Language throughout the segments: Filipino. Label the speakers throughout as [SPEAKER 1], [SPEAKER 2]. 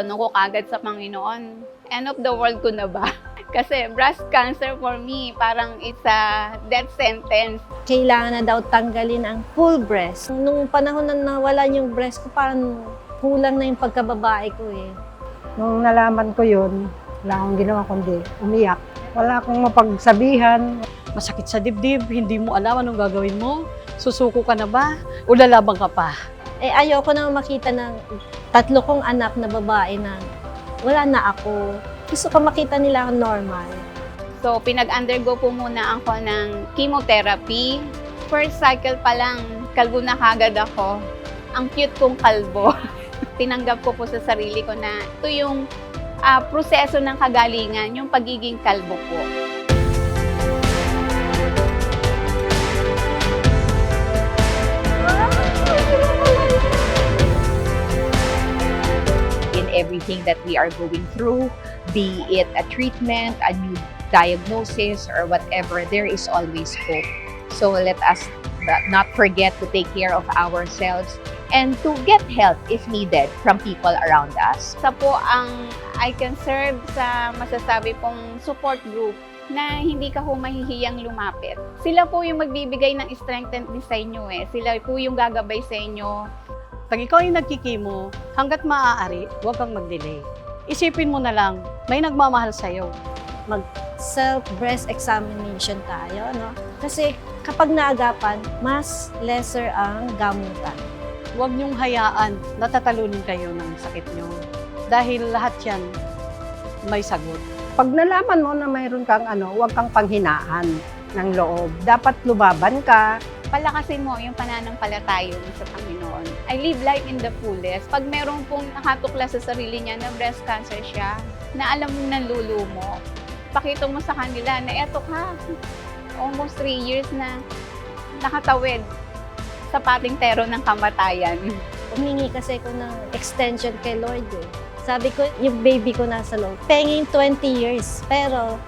[SPEAKER 1] tinatanong ko kagad sa Panginoon, end of the world ko na ba? Kasi breast cancer for me, parang it's a death sentence.
[SPEAKER 2] Kailangan na daw tanggalin ang full breast. Nung panahon na nawalan yung breast ko, parang kulang na yung pagkababae ko eh.
[SPEAKER 3] Nung nalaman ko yun, wala akong ginawa kundi umiyak. Wala akong mapagsabihan.
[SPEAKER 4] Masakit sa dibdib, hindi mo alam anong gagawin mo. Susuko ka na ba? O lalabang ka pa?
[SPEAKER 2] Eh ayoko na makita ng 3 kong anak na babae na wala na ako. Gusto ko makita nila ako normal.
[SPEAKER 1] So, pinag-undergo po muna ako ng chemotherapy. First cycle pa lang, kalbo na kagad ako. Ang cute kong kalbo. Tinanggap ko po sa sarili ko na ito yung proseso ng kagalingan, yung pagiging kalbo po.
[SPEAKER 5] In everything that we are going through, be it a treatment, a new diagnosis, or whatever, there is always hope. So let us not forget to take care of ourselves and to get help if needed from people around us.
[SPEAKER 1] Isa po ang I can serve sa masasabi pong support group na hindi ka ho mahihiyang lumapit. Sila po yung magbibigay ng strength and sa inyo eh. Sila po yung gagabay sa inyo.
[SPEAKER 4] Pag ikaw ay nagkikimo, hanggat maaari, huwag kang mag-delay. Isipin mo na lang, may nagmamahal sa'yo.
[SPEAKER 2] Self-breast examination tayo, no? Kasi kapag naagapan, mas lesser ang gamutan.
[SPEAKER 4] Huwag niyong hayaan na tatalunin kayo ng sakit niyo. Dahil lahat yan may sagot.
[SPEAKER 3] Pag nalaman mo na mayroon kang huwag kang panghinaan ng loob. Dapat lubaban ka.
[SPEAKER 1] Palakasin mo yung pananampalataya mo sa Panginoon. I live life in the fullest. Pag meron pong nakatukla sa sarili niya na breast cancer siya, na alam mong nanlulumo, pakita mo sa kanila na eto ka, almost 3 years na nakatawid sa pating tero ng kamatayan.
[SPEAKER 2] Humingi kasi ko ng extension kay Lord eh. Sabi ko, yung baby ko nasa loob. Penging 20 years, pero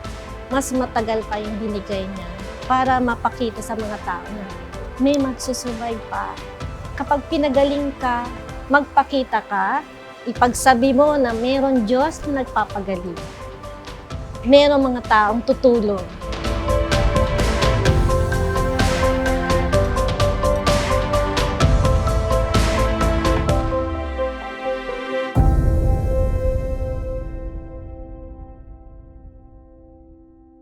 [SPEAKER 2] mas matagal pa yung binigay niya para mapakita sa mga tao na may magsusurvive pa. Kapag pinagaling ka, magpakita ka, ipagsabi mo na meron Diyos na nagpapagaling. Merong mga taong tutulong.